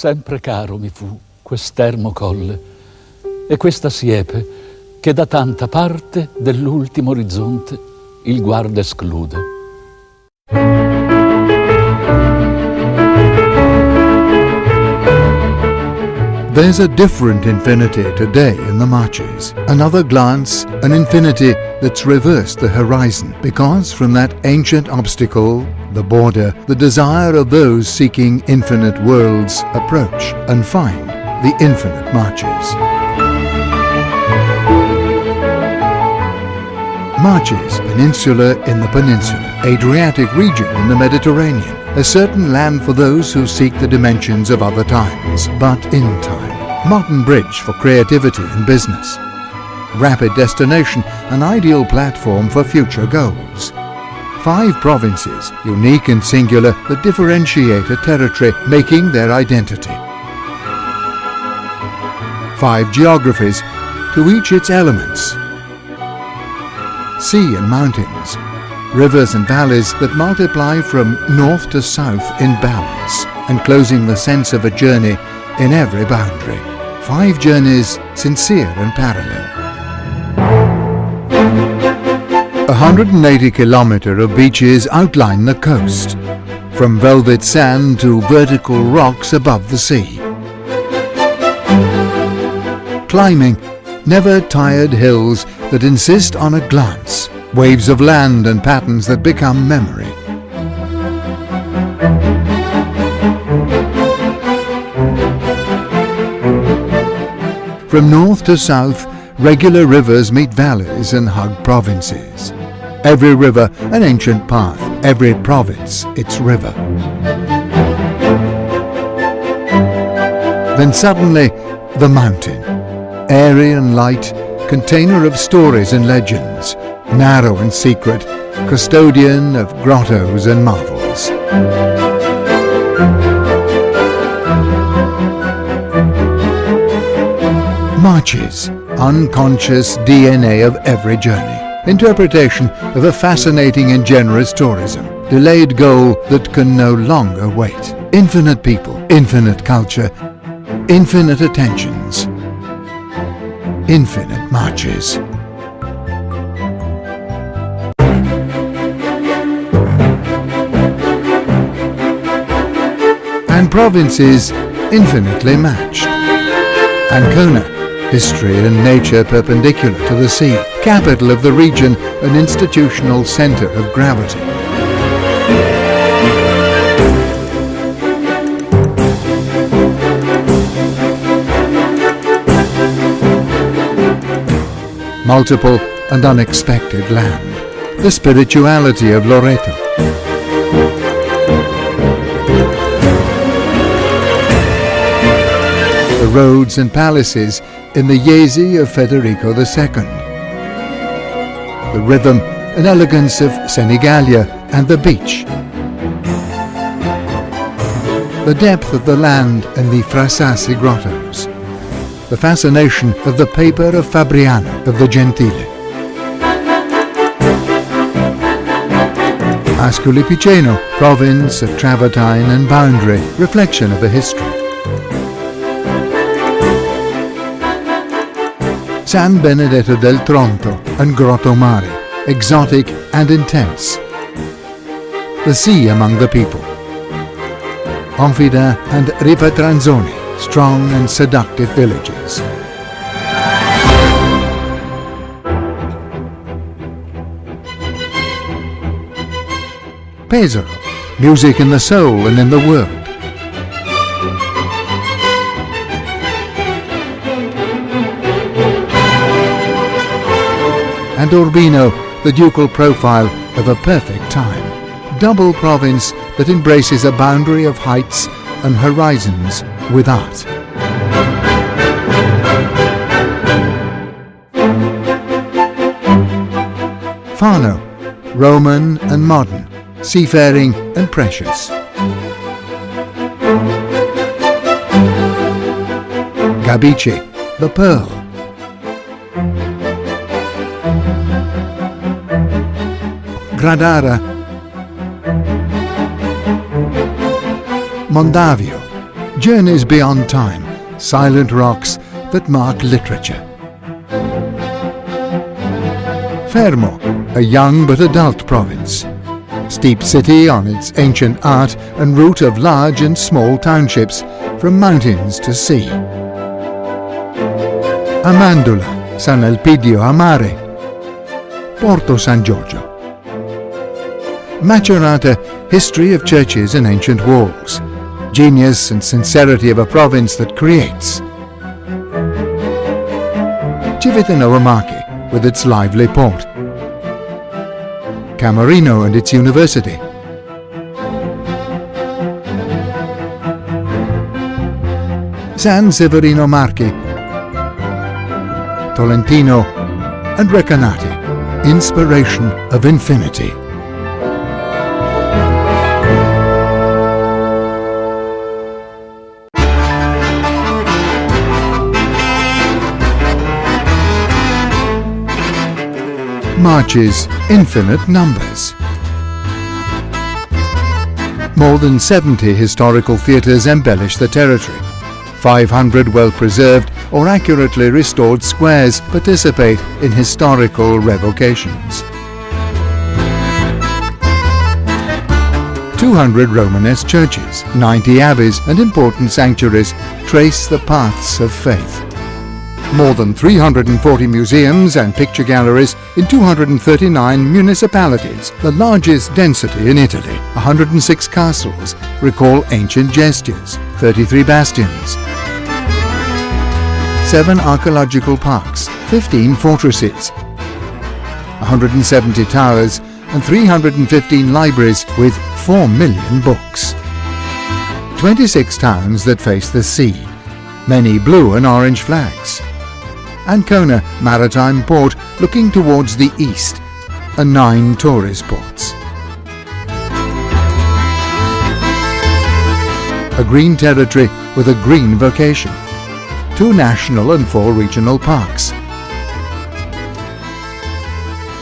Sempre caro mi fu quest'ermo colle e questa siepe che da tanta parte dell'ultimo orizzonte il guarda esclude. There's a different infinity today in the marches. Another glance, an infinity that's reversed the horizon, because from that ancient obstacle, the border, the desire of those seeking infinite worlds approach and find the infinite marches. Marches, peninsula in the peninsula, Adriatic region in the Mediterranean, a certain land for those who seek the dimensions of other times, but in time. Modern bridge for creativity and business. Rapid destination, an ideal platform for future goals. 5 provinces, unique and singular, that differentiate a territory, making their identity. 5 geographies, to each its elements. Sea and mountains, rivers and valleys that multiply from north to south in balance, enclosing the sense of a journey in every boundary. 5 journeys, sincere and parallel. 180 kilometers of beaches outline the coast, from velvet sand to vertical rocks above the sea. Climbing, never-tired hills that insist on a glance, waves of land and patterns that become memory. From north to south, regular rivers meet valleys and hug provinces. Every river an ancient path, every province its river. Then suddenly, the mountain, airy and light, container of stories and legends, narrow and secret, custodian of grottos and marvels. Marches, unconscious DNA of every journey, interpretation of a fascinating and generous tourism, delayed goal that can no longer wait. Infinite people, infinite culture, infinite attentions, infinite marches. And provinces infinitely matched. Ancona, history and nature perpendicular to the sea, capital of the region, an institutional center of gravity. Multiple and unexpected land, the spirituality of Loreto. The roads and palaces in the Jesi of Federico II. The rhythm and elegance of Senigallia and the beach. The depth of the land and the Frasassi grottos. The fascination of the paper of Fabriano of the Gentile. Ascoli Piceno, province of travertine and boundary, reflection of a history. San Benedetto del Tronto and Grotto Mare, exotic and intense. The sea among the people. Onfida and Ripatranzoni, strong and seductive villages. Pesaro, music in the soul and in the world. And Urbino, the ducal profile of a perfect time, double province that embraces a boundary of heights and horizons with art. Fano, Roman and modern, seafaring and precious. Gabice, the pearl. Gradara, Mondavio, journeys beyond time, silent rocks that mark literature. Fermo, a young but adult province. Steep city on its ancient art and route of large and small townships from mountains to sea. Amandula, San Elpidio a Mare. Porto San Giorgio. Macerata, history of churches and ancient walls. Genius and sincerity of a province that creates. Civitano Marche, with its lively port. Camerino and its university. San Severino Marche, Tolentino and Recanati, inspiration of infinity. Marche's infinite numbers. More than 70 historical theatres embellish the territory. 500 well-preserved or accurately restored squares participate in historical revocations. 200 Romanesque churches, 90 abbeys and important sanctuaries trace the paths of faith. More than 340 museums and picture galleries in 239 municipalities, the largest density in Italy. 106 castles recall ancient gestures, 33 bastions, 7 archaeological parks, 15 fortresses, 170 towers and 315 libraries with 4 million books. 26 towns that face the sea, many blue and orange flags. Ancona maritime port looking towards the east, and 9 tourist ports. A green territory with a green vocation. 2 national and 4 regional parks.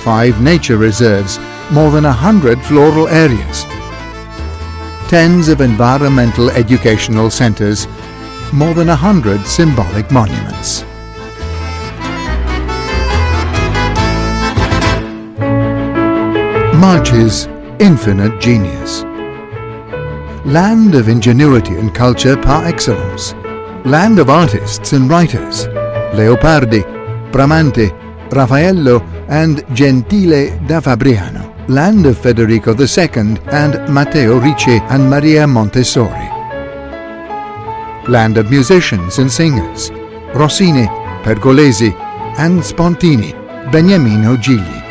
5 nature reserves, more than 100 floral areas. Tens of environmental educational centres, more than 100 symbolic monuments. Marche's infinite genius. Land of ingenuity and culture par excellence. Land of artists and writers. Leopardi, Bramante, Raffaello and Gentile da Fabriano. Land of Federico II and Matteo Ricci and Maria Montessori. Land of musicians and singers. Rossini, Pergolesi and Spontini, Beniamino Gigli.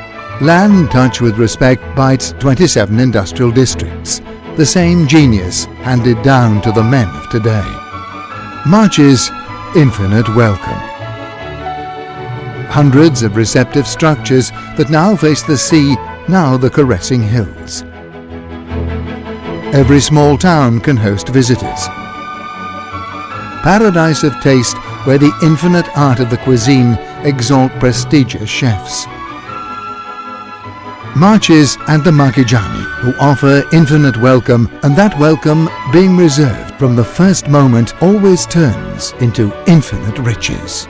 Land touched with respect by its 27 industrial districts, the same genius handed down to the men of today. Marche's infinite welcome. Hundreds of receptive structures that now face the sea, now the caressing hills. Every small town can host visitors. Paradise of taste where the infinite art of the cuisine exalt prestigious chefs. Marches and the Marchigiani, who offer infinite welcome, and that welcome, being reserved from the first moment, always turns into infinite riches.